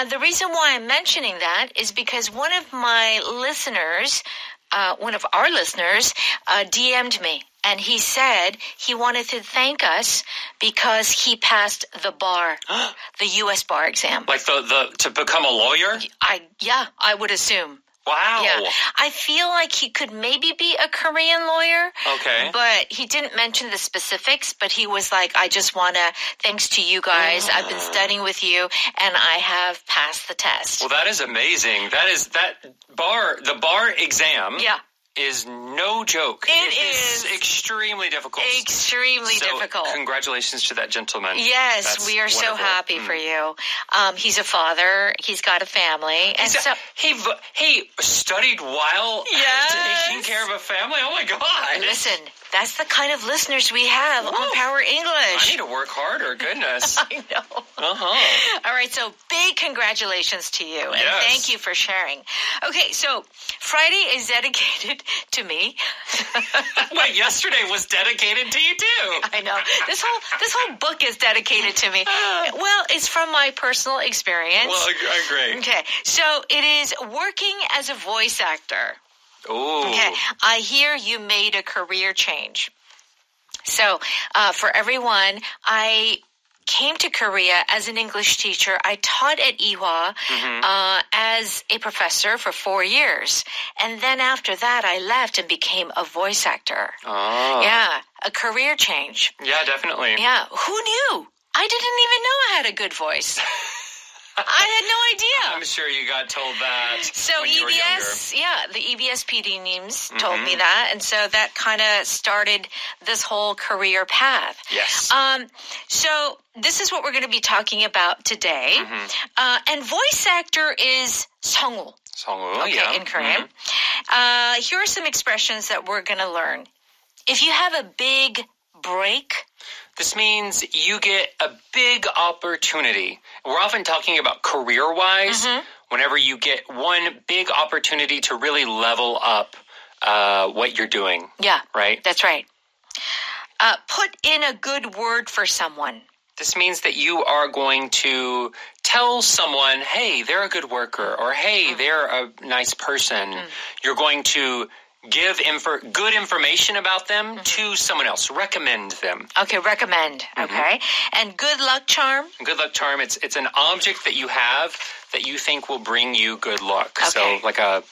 The reason why I'm mentioning that is because one of our listeners, DM'd me. And he said he wanted to thank us because he passed the bar, the U.S. bar exam. Like to become a lawyer? I would assume. Wow. Yeah. I feel like he could maybe be a Korean lawyer. Okay. But he didn't mention the specifics, but he was like, I just want to, thanks to you guys, I've been studying with you, and I have passed the test. Well, that is amazing. The bar exam. Yeah. Is no joke. It is extremely difficult. Extremely difficult. Congratulations to that gentleman. Yes, That's we are wonderful. so happy for you. He's a father. He's got a family. And he studied while taking care of a family? Oh, my God. Listen, that's the kind of listeners we have on Power English. I need to work harder. Goodness. I know. All right, so big congratulations to you. And thank you for sharing. Okay, so Friday is dedicated to me. Wait, yesterday was dedicated to you too. I know. This whole book is dedicated to me. Well, it's from my personal experience. Well, great. Okay, so it is working as a voice actor. Ooh. Okay, I hear you made a career change. So, for everyone, I came to Korea as an English teacher. I taught at Ewha as a professor for 4 years. And then after that, I left and became a voice actor. Oh. Yeah, a career change. Yeah, definitely. Yeah, who knew? I didn't even know I had a good voice. I had no idea. I'm sure you got told that when you were EBS, the EBS PD names told me that. And so that kind of started this whole career path. Yes. So this is what we're going to be talking about today. And voice actor is 성우. 성우, in Korean. Here are some expressions that we're going to learn. If you have a big break, this means you get a big opportunity. We're often talking about career-wise, whenever you get one big opportunity to really level up what you're doing. Yeah. Right? That's right. Put in a good word for someone. This means that you are going to tell someone, hey, they're a good worker, or hey, they're a nice person. You're going to give good information about them to someone else. Recommend them. Okay, recommend. Okay. And good luck charm? Good luck charm, it's an object that you have that you think will bring you good luck. Okay. So like a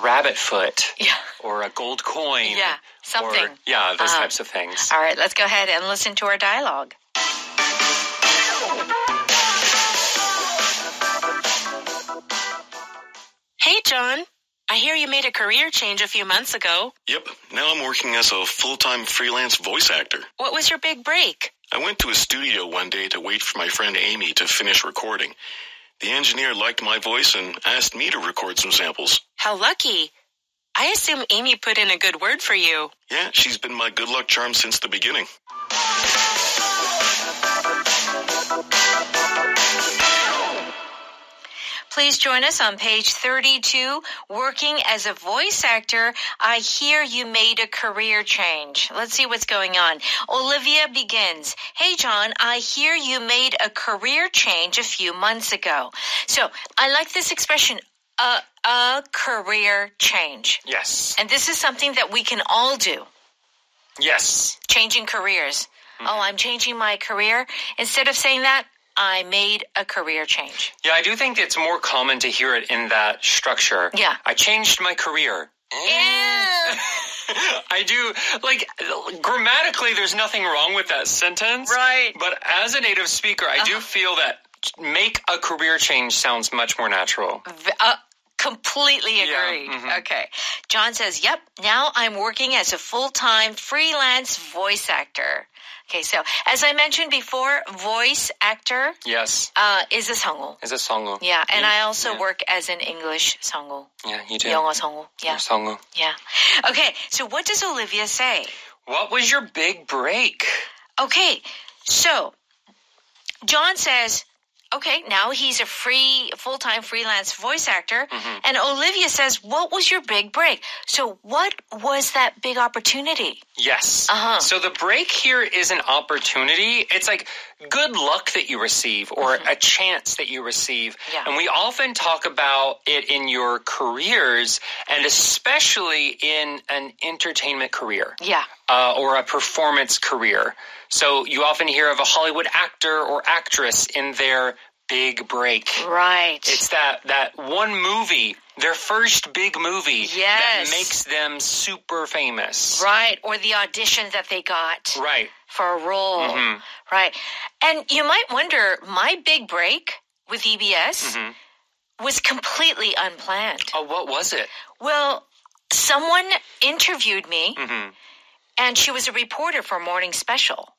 rabbit foot. Yeah. Or a gold coin. Yeah, something. Or, those types of things. All right, let's go ahead and listen to our dialogue. Hey, John. I hear you made a career change a few months ago. Yep. Now I'm working as a full-time freelance voice actor. What was your big break? I went to a studio one day to wait for my friend Amy to finish recording. The engineer liked my voice and asked me to record some samples. How lucky. I assume Amy put in a good word for you. Yeah, she's been my good luck charm since the beginning. Please join us on page 32, Working as a Voice Actor. I hear you made a career change. Let's see what's going on. Olivia begins. Hey, John, I hear you made a career change a few months ago. So I like this expression, a career change. Yes. And this is something that we can all do. Yes. Changing careers. Oh, I'm changing my career. Instead of saying that, I made a career change. Yeah, I do think it's more common to hear it in that structure. Yeah. I changed my career. Yeah. I do, grammatically, there's nothing wrong with that sentence. Right. But as a native speaker, I do feel that make a career change sounds much more natural. Completely agree. Yeah, Okay. John says, yep, now I'm working as a full-time freelance voice actor. Okay, so as I mentioned before, voice actor Yes. is a 성우. Is a 성우. Yeah, and I also work as an English 성우. Yeah, you do. 영어 성우. Yeah. 성우. Yeah. Okay, so what does Olivia say? What was your big break? Okay, so John says, okay, now he's a full-time freelance voice actor. And Olivia says, what was your big break? So what was that big opportunity? Yes. Uh-huh. So the break here is an opportunity. It's like good luck that you receive or a chance that you receive. Yeah. And we often talk about it in your careers, and especially in an entertainment career. Yeah. Or a performance career. So you often hear of a Hollywood actor or actress in their big break. Right. It's that one movie, their first big movie, that Yes. makes them super famous. Right. Or the audition that they got Right. for a role. Right. And you might wonder, my big break with EBS was completely unplanned. Oh, what was it? Well, someone interviewed me, and she was a reporter for Morning Special.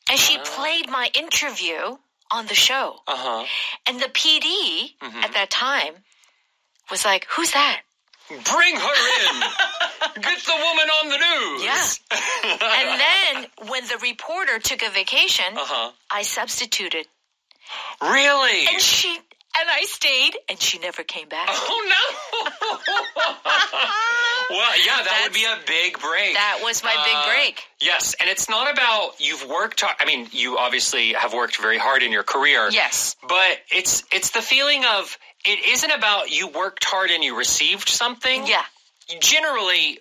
And she played my interview on the show. And the PD at that time was like, "Who's that?" Bring her in. Get the woman on the news. Yeah. And then when the reporter took a vacation, I substituted. Really? And I stayed, and she never came back. Oh, no. Well, yeah, that would be a big break. That was my big break. Yes, and it's not about you've worked hard. I mean, you obviously have worked very hard in your career. Yes. But it's the feeling of it isn't about you worked hard and you received something. Yeah. Generally,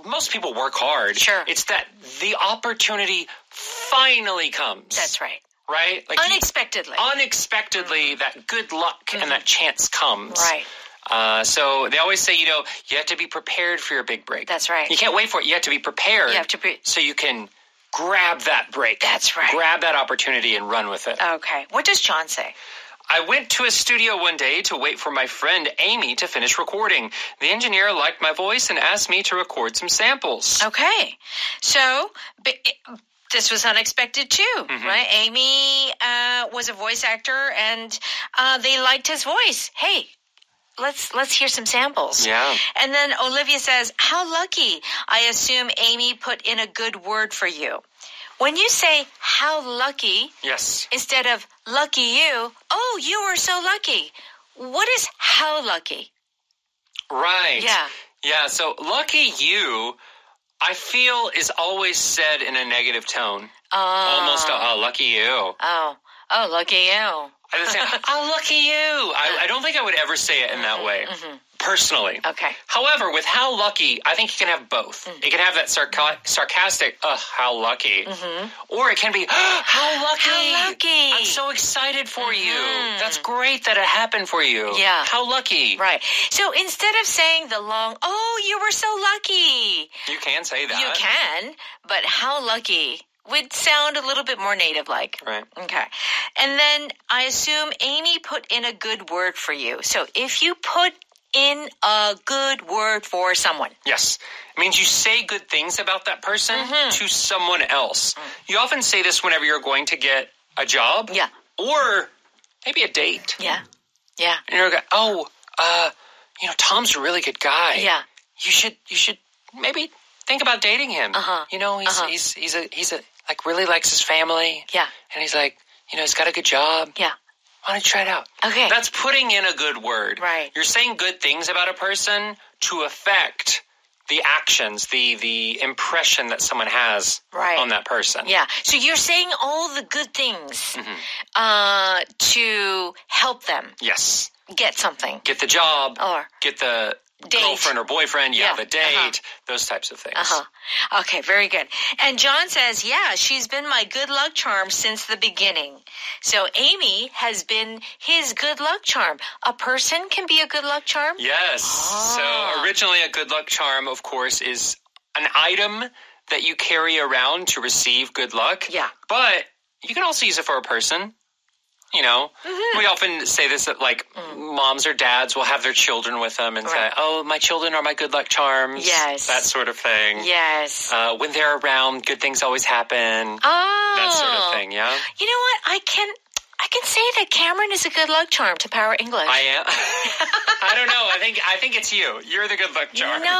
most people work hard. Sure. It's that the opportunity finally comes. That's right. Right? Like Unexpectedly. Unexpectedly, that good luck and that chance comes. Right. So they always say, you have to be prepared for your big break. That's right. You can't wait for it. You have to be prepared. You have to be. So you can grab that break. That's right. Grab that opportunity and run with it. Okay. What does John say? I went to a studio one day to wait for my friend Amy to finish recording. The engineer liked my voice and asked me to record some samples. Okay. So this was unexpected too, right? Amy was a voice actor, and they liked his voice. Hey, let's hear some samples. Yeah. And then Olivia says, "How lucky. I assume Amy put in a good word for you." When you say "how lucky," Yes. instead of "lucky you," oh, you were so lucky. What is "how lucky"? Right. Yeah. Yeah, so lucky you, I feel, is always said in a negative tone. Almost, lucky you. Oh, lucky you. I would say, lucky you. I don't think I would ever say it in that way, personally. Okay. However, with how lucky, I think you can have both. It can have that sarcastic, how lucky. Or it can be, how lucky. How lucky. I'm so excited for you. That's great that it happened for you. Yeah. How lucky. Right. So instead of saying the long, "Oh, you were so lucky," You can say that. you can, but "how lucky" would sound a little bit more native-like. Right. Okay. And then I assume Amy put in a good word for you. So if you put in a good word for someone. Yes. It means you say good things about that person to someone else. You often say this whenever you're going to get a job. Yeah. Or maybe a date. Yeah. Yeah. And you're going, Tom's a really good guy. Yeah. You should maybe think about dating him. He's like really likes his family. Yeah. And he's like, he's got a good job. Yeah. Why don't you try it out? Okay. That's putting in a good word. Right. You're saying good things about a person to affect the actions, the impression that someone has on that person. Yeah. So you're saying all the good things to help them Yes. get something. Get the job. Or get the date. girlfriend or boyfriend. Yeah, Yeah. the date. Those types of things. Okay, very good. And John says, yeah, she's been my good luck charm since the beginning. So Amy has been his good luck charm. A person can be a good luck charm? Yes. So originally a good luck charm, of course, is an item that you carry around to receive good luck. Yeah. But you can also use it for a person. We often say this that moms or dads will have their children with them and say, "Oh, my children are my good luck charms." Yes. That sort of thing. Yes. When they're around, good things always happen. That sort of thing, yeah? You know what? I can say that Cameron is a good luck charm to Power English. I am. I don't know. I think it's you. You're the good luck charm. No.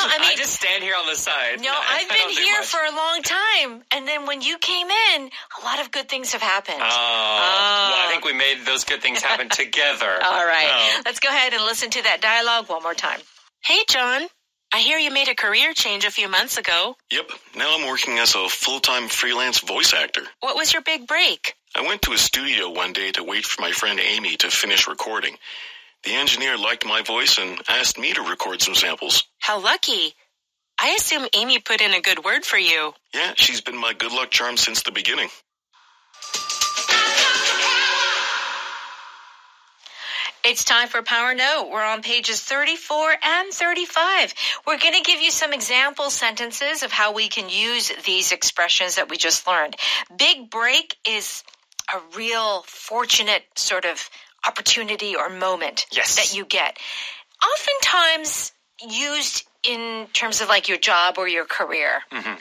I mean, I just stand here on the side. No, I've been here for a long time. And then when you came in, a lot of good things have happened. Well, I think we made those good things happen together. All right. Let's go ahead and listen to that dialogue one more time. Hey, John. I hear you made a career change a few months ago. Yep, now I'm working as a full-time freelance voice actor. What was your big break? I went to a studio one day to wait for my friend Amy to finish recording. The engineer liked my voice and asked me to record some samples. How lucky. I assume Amy put in a good word for you. Yeah, she's been my good luck charm since the beginning. It's time for Power Note. We're on pages 34 and 35. We're going to give you some example sentences of how we can use these expressions that we just learned. Big break is a real fortunate sort of opportunity or moment that you get. Oftentimes used in terms of like your job or your career. Mm-hmm.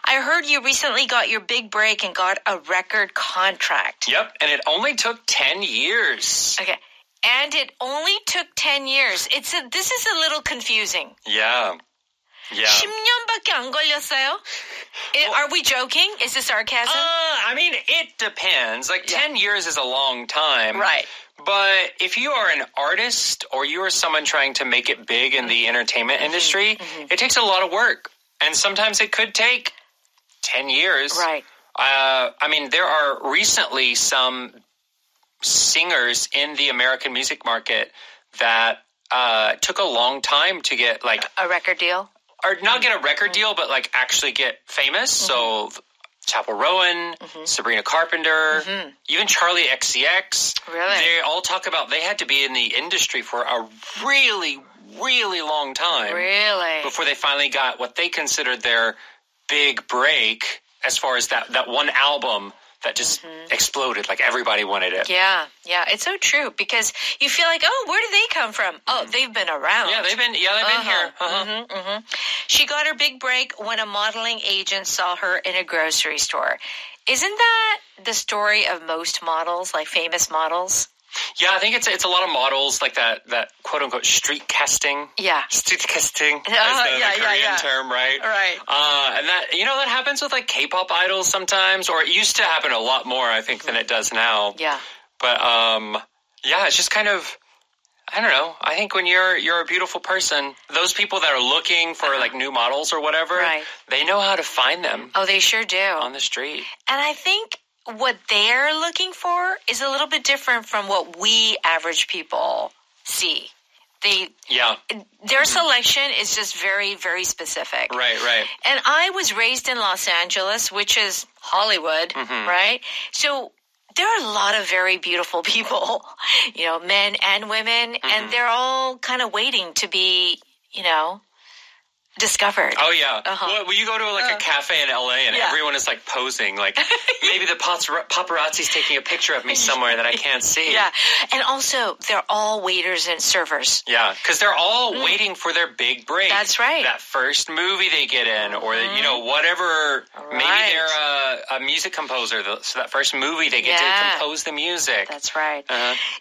I heard you recently got your big break and got a record contract. Yep, and it only took 10 years. Okay. And it only took 10 years. This is a little confusing. Yeah. 10년밖에 안 걸렸어요? Are we joking? Is this sarcasm? I mean, it depends. 10 years is a long time. Right. But if you are an artist or you are someone trying to make it big in the entertainment industry, it takes a lot of work. And sometimes it could take 10 years. Right. I mean, there are recently some singers in the American music market that took a long time to get a record deal, or not get a record deal, but actually get famous. So Chapel Rowan, Sabrina Carpenter, even Charlie XCX. Really? They all talk about they had to be in the industry for a really, really long time. Really? Before they finally got what they considered their big break, as far as that one album that just exploded. Everybody wanted it. Yeah, it's so true because you feel like, oh, where did they come from? Oh, they've been around. Yeah, they've been here. She got her big break when a modeling agent saw her in a grocery store. Isn't that the story of most models, famous models? Yeah, I think it's a lot of models that quote unquote street casting. Yeah. Street casting is the Korean term, right? Right. And that happens with K-pop idols sometimes, or it used to happen a lot more, I think, than it does now. Yeah. But it's just kind of, I don't know. I think when you're a beautiful person, those people that are looking for new models or whatever, they know how to find them. Oh, they sure do. On the street. And I think what they're looking for is a little bit different from what we average people see. Their selection is just very, very specific. Right. And I was raised in Los Angeles, which is Hollywood, right? So there are a lot of very beautiful people, men and women, and they're all kind of waiting to be, discovered. Oh, yeah. Well, you go to a cafe in LA and everyone is posing. Maybe the paparazzi's taking a picture of me somewhere that I can't see. Yeah. And also, they're all waiters and servers. Yeah, because they're all waiting for their big break. That's right. That first movie they get in, or, whatever. Right. Maybe they're a music composer, so that first movie they get to compose the music. That's right.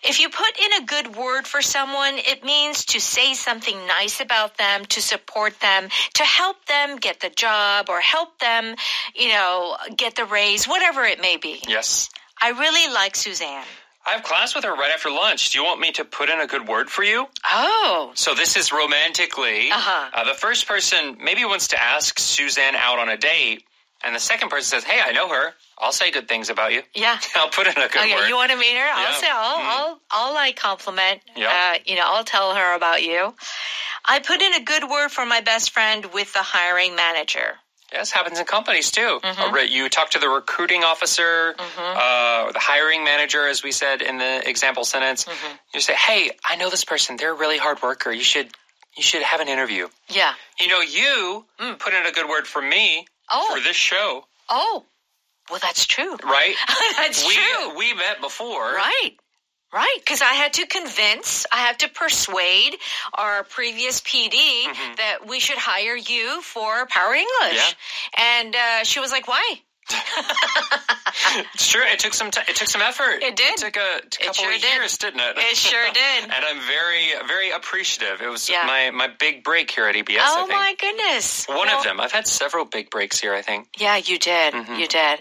If you put in a good word for someone, it means to say something nice about them, to support them, to help them get the job or help them, get the raise, whatever it may be. Yes. I really like Suzanne. I have class with her right after lunch. Do you want me to put in a good word for you? Oh. So this is romantically. The first person maybe wants to ask Suzanne out on a date, and the second person says, hey, I know her. I'll say good things about you. Yeah. I'll put in a good word. Okay, you want to meet her? I'll compliment. Yeah. I'll tell her about you. I put in a good word for my best friend with the hiring manager. Yes, happens in companies too. You talk to the recruiting officer, or the hiring manager, as we said in the example sentence. You say, hey, I know this person. They're a really hard worker. You should have an interview. Yeah. You put in a good word for me for this show. Oh, well, that's true. Right? That's true. We met before. Right, because I had to persuade our previous PD that we should hire you for Power English. Yeah. And she was like, why? It's true. It took some effort. It did. It took a couple of years, didn't it? It sure did. And I'm very, very appreciative. It was my big break here at EBS, I think. My goodness. One of them. I've had several big breaks here, I think. Yeah, you did. You did.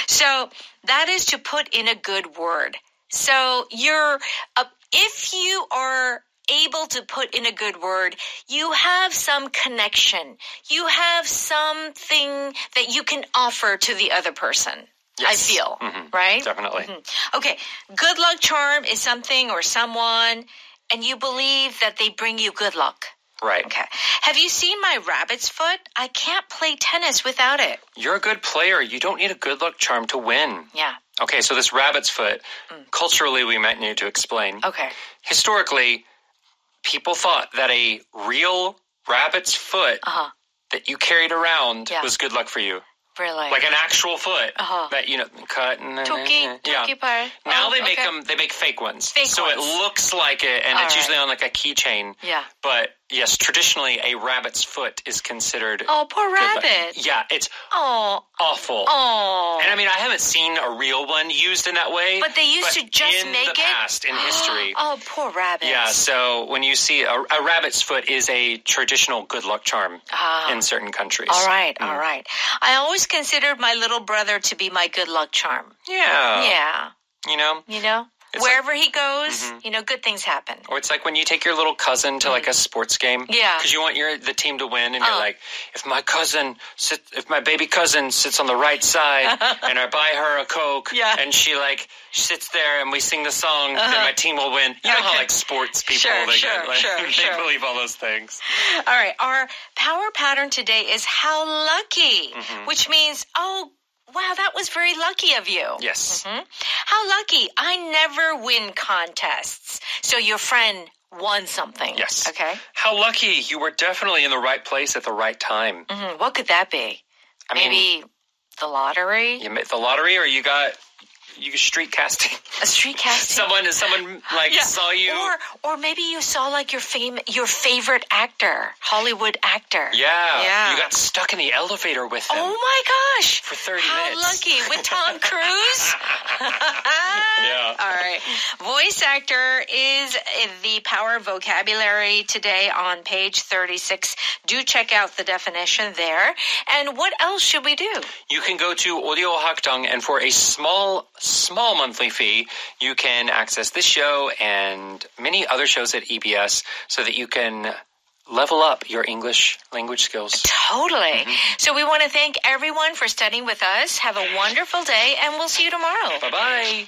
So that is to put in a good word. So if you are able to put in a good word, you have some connection. You have something that you can offer to the other person. Yes. I feel, right? Definitely. Okay, good luck charm is something or someone, and you believe that they bring you good luck. Right. Okay. Have you seen my rabbit's foot? I can't play tennis without it. You're a good player. You don't need a good luck charm to win. Yeah. Okay, so this rabbit's foot, culturally we might need to explain. Okay. Historically, people thought that a real rabbit's foot that you carried around was good luck for you. Really? Like an actual foot that, cut and Toki bar. Now they make fake ones. So ones. it looks like it, and it's usually on like a keychain. Yeah. But yes, traditionally a rabbit's foot is considered. Oh, poor rabbit. Yeah, it's awful. Oh. And I mean, I haven't seen a real one used in that way. But they used to just in make the past, in history. Oh, poor rabbit. Yeah, so when you see a rabbit's foot is a traditional good luck charm in certain countries. All right, all right. I always considered my little brother to be my good luck charm. Yeah. Yeah. You know? It's wherever he goes, good things happen. Or it's like when you take your little cousin to like a sports game. Yeah. Because you want the team to win, and you're like, if my baby cousin sits on the right side, and I buy her a Coke, and she sits there and we sing the song, then my team will win. You know how like sports people, they believe all those things. All right. Our power pattern today is how lucky, which means, wow, that was very lucky of you. Yes. How lucky. I never win contests. So your friend won something. Yes. Okay. How lucky. You were definitely in the right place at the right time. What could that be? Maybe the lottery? You made the lottery, or you got street casting. A street casting? Someone saw you. Or maybe you saw like your favorite actor, Hollywood actor. Yeah. You got stuck in the elevator with them. Oh my gosh. For 30 How minutes. How lucky. With Tom Cruise? Yeah. All right. Voice actor is the power vocabulary today on page 36. Do check out the definition there. And what else should we do? You can go to Audio Hakdang, and for a small monthly fee, you can access this show and many other shows at EBS so that you can level up your English language skills. Totally. So we want to thank everyone for studying with us. Have a wonderful day, and we'll see you tomorrow. Bye-bye.